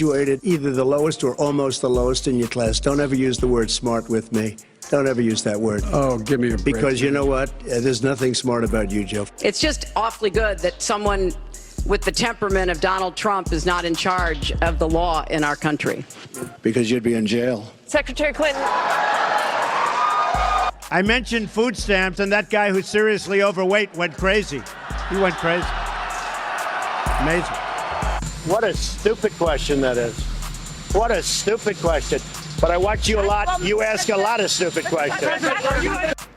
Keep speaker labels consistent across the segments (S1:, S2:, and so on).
S1: Graduated either the lowest or almost the lowest in your class. Don't ever use the word smart with me. Don't ever use that word.
S2: Oh, give me a break.
S1: Because you know what? There's nothing smart about you, Joe.
S3: It's just awfully good that someone with the temperament of Donald Trump is not in charge of the law in our country.
S1: Because you'd be in jail.
S4: Secretary Clinton.
S5: I mentioned food stamps, and that guy who's seriously overweight went crazy. He went crazy. Amazing.
S6: What a stupid question that is. What a stupid question. But I watch you a lot. You ask a lot of stupid questions.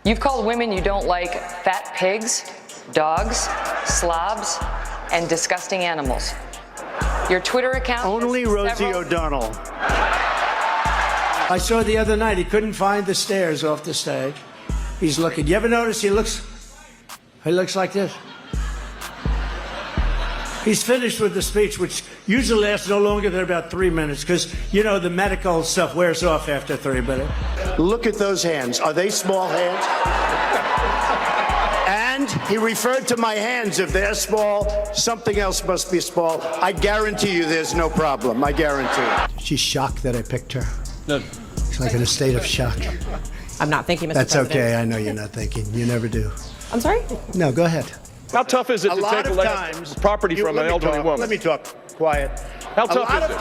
S4: You've called women you don't like fat pigs, dogs, slobs, and disgusting animals. Your Twitter account.
S1: Only Rosie O'Donnell. I saw the other night, he couldn't find the stairs off the stage. He's looking. You ever notice he looks like this? He's finished with the speech, which usually lasts no longer than about 3 minutes, because, you know, the medical stuff wears off after 3 minutes.
S6: Look at those hands. Are they small hands? And he referred to my hands. If they're small, something else must be small. I guarantee you there's no problem. I guarantee you.
S1: She's shocked that I picked her. No. She's like in a state of shock.
S7: I'm not thinking, Mr.
S1: That's
S7: President.
S1: okay. I know you're not thinking. You never do.
S7: I'm sorry?
S1: No, go ahead.
S8: How tough is it to take property from an elderly woman?
S6: Let me talk. Quiet.
S8: How tough
S6: is it?
S8: A lot of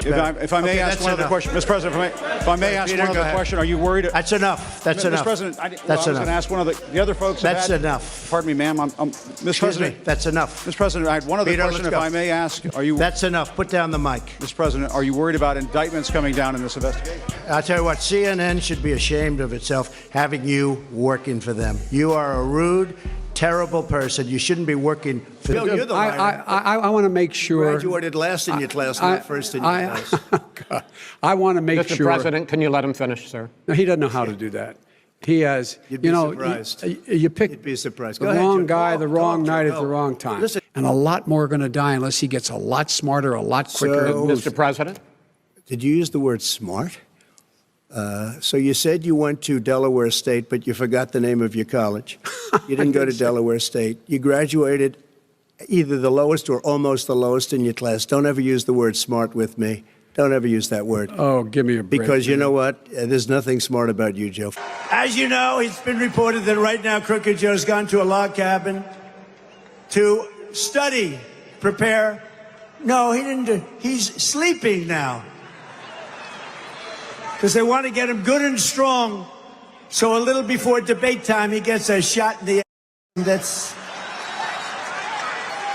S8: times.
S9: If I may ask one other question, Mr. President, if I may ask one other question, are you worried?
S1: That's enough. That's enough.
S9: Mr. President, I was
S1: enough.
S9: going to ask one of the other folks.
S1: That's enough.
S9: Pardon me, ma'am. Mr. President,
S1: that's enough.
S9: Mr. President, I had one other question, if I may ask. Are you?
S1: That's enough. Put down the mic.
S9: Mr. President, are you worried about indictments coming down in this investigation?
S1: I'll tell you what, CNN should be ashamed of itself having you working for them. You are a rude, terrible person. You shouldn't be working for them. You're the
S2: I want to make sure.
S1: Graduated last in your class, not first in your class.
S2: God, I want to make sure.
S10: Mr. President, can you let him finish, sir?
S2: No, he doesn't know how to do that. He has,
S1: You'd be surprised.
S2: You pick
S1: You'd be surprised.
S2: the wrong guy, the wrong night at the wrong time.
S1: Listen.
S2: And a lot more are going to die unless he gets a lot smarter, a lot quicker.
S10: Mr. President?
S1: Did you use the word smart? So you said you went to Delaware State, but you forgot the name of your college. You didn't go to Delaware State. You graduated either the lowest or almost the lowest in your class. Don't ever use the word smart with me. Don't ever use that word.
S2: Oh, give me a break.
S1: Because you know what? There's nothing smart about you, Joe. As you know, it's been reported that right now Crooked Joe's gone to a log cabin to study, prepare. No, he didn't. He's sleeping now. Because they want to get him good and strong, so a little before debate time, he gets a shot in the ass.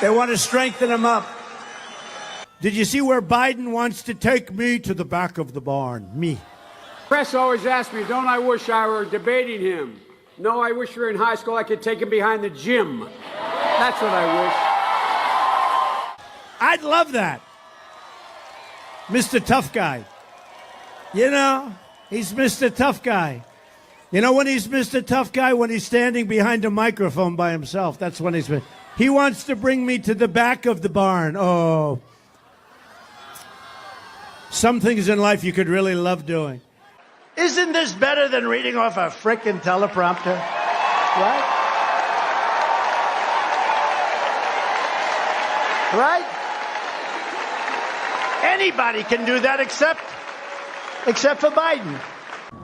S1: They want to strengthen him up.
S5: Did you see where Biden wants to take me to the back of the barn? Me.
S11: Press always asks me, don't I wish I were debating him? No, I wish we were in high school. I could take him behind the gym. That's what I wish.
S5: I'd love that. Mr. Tough Guy. You know, he's Mr. Tough Guy. You know when he's Mr. Tough Guy? When he's standing behind a microphone by himself. That's when he's... He wants to bring me to the back of the barn. Oh. Some things in life you could really love doing. Isn't this better than reading off a frickin' teleprompter? Right? Right? Anybody can do that except for Biden.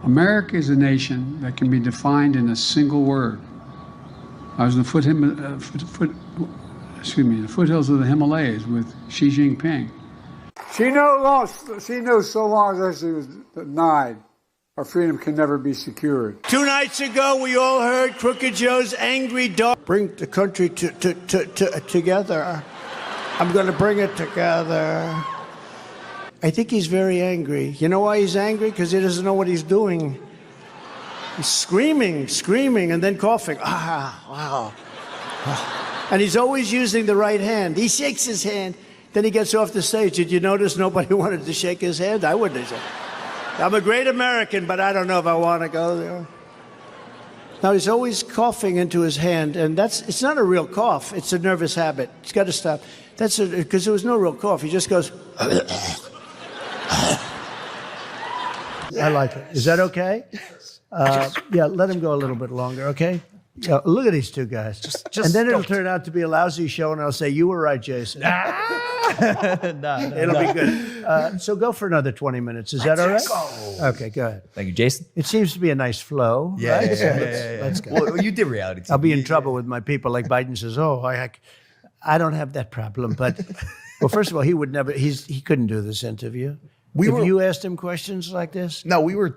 S2: America is a nation that can be defined in a single word. I was in the foothills of the Himalayas with Xi Jinping.
S11: She knows so long as she was denied, our freedom can never be secured.
S5: 2 nights ago, we all heard Crooked Joe's angry dog. Bring the country together. I'm going to bring it together. I think he's very angry. You know why he's angry? Because he doesn't know what he's doing. He's screaming, and then coughing. Wow. And he's always using the right hand. He shakes his hand. Then he gets off the stage. Did you notice nobody wanted to shake his hand? I wouldn't have said. I'm a great American, but I don't know if I want to go there. Now, he's always coughing into his hand, and it's not a real cough. It's a nervous habit. He's got to stop. Because there was no real cough. He just goes... I like it. Is that okay? Yeah, let him go a little bit longer, okay?
S1: Yeah, look at these two guys.
S7: Just
S1: and then it'll
S7: don't.
S1: turn out to be a lousy show, and I'll say, you were right, Jason. It'll be good. So go for another 20 minutes. Is that all right?
S7: Go.
S1: Okay, go ahead.
S7: Thank you, Jason.
S1: It seems to be a nice flow.
S7: Yeah,
S1: right?
S7: yeah,
S1: So
S7: yeah,
S1: let's go.
S7: Well, you did reality TV.
S1: I'll be in trouble with my people. Like Biden says, I don't have that problem. But, well, first of all, he would never, he couldn't do this interview. If you asked him questions like this?
S12: No, we were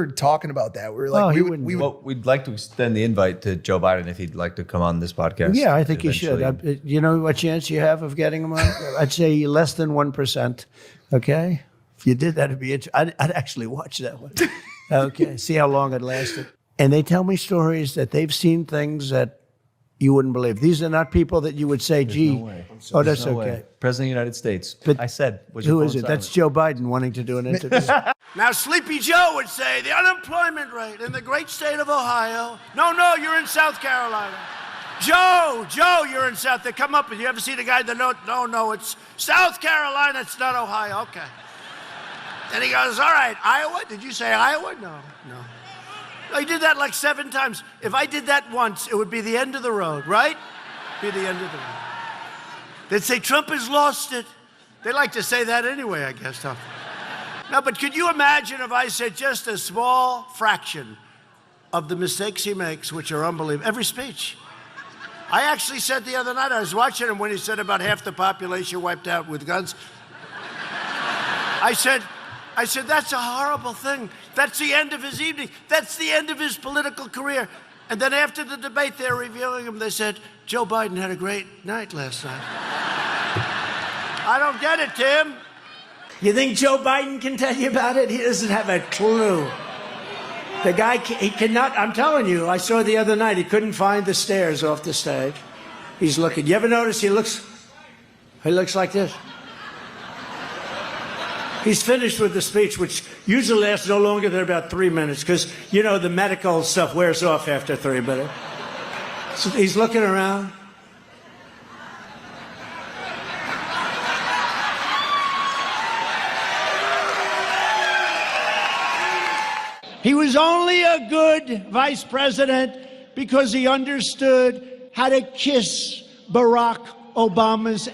S12: talking about that. We were like,
S1: he
S12: we
S1: wouldn't.
S7: Well, we'd like to extend the invite to Joe Biden if he'd like to come on this podcast.
S1: Yeah, I think he should.
S7: eventually.
S1: You know what chance you have of getting him on? I'd say less than 1%. Okay? If you did that, it'd be interesting. I'd actually watch that one. Okay, see how long it lasted. And they tell me stories that they've seen things that you wouldn't believe. These are not people that you would say, gee, oh, that's
S7: No
S1: okay.
S7: way. President of the United States.
S1: But
S7: I said, was your
S1: who
S7: phone
S1: is it?
S7: silent?
S1: That's Joe Biden wanting to do an interview.
S5: Now, Sleepy Joe would say the unemployment rate in the great state of Ohio. No, you're in South Carolina. Joe, you're in South. They come up and you ever see the guy that no, it's South Carolina. It's not Ohio. Okay. Then he goes, all right, Iowa. Did you say Iowa? No. I did that like 7 times. If I did that once, it would be the end of the road, right? Be the end of the road. They'd say Trump has lost it. They like to say that anyway, I guess. Huh? No, but could you imagine if I said just a small fraction of the mistakes he makes, which are unbelievable, every speech? I actually said the other night, I was watching him when he said about half the population wiped out with guns. I said, that's a horrible thing. That's the end of his evening. That's the end of his political career. And then after the debate, they're reviewing him. They said, Joe Biden had a great night last night. I don't get it, Tim. You think Joe Biden can tell you about it? He doesn't have a clue. The guy, he cannot, I'm telling you, I saw the other night, he couldn't find the stairs off the stage. He's looking. You ever notice he looks like this? He's finished with the speech, which usually lasts no longer than about 3 minutes, because, you know, the medical stuff wears off after 3 minutes. So he's looking around. He was only a good vice president because he understood how to kiss Barack Obama's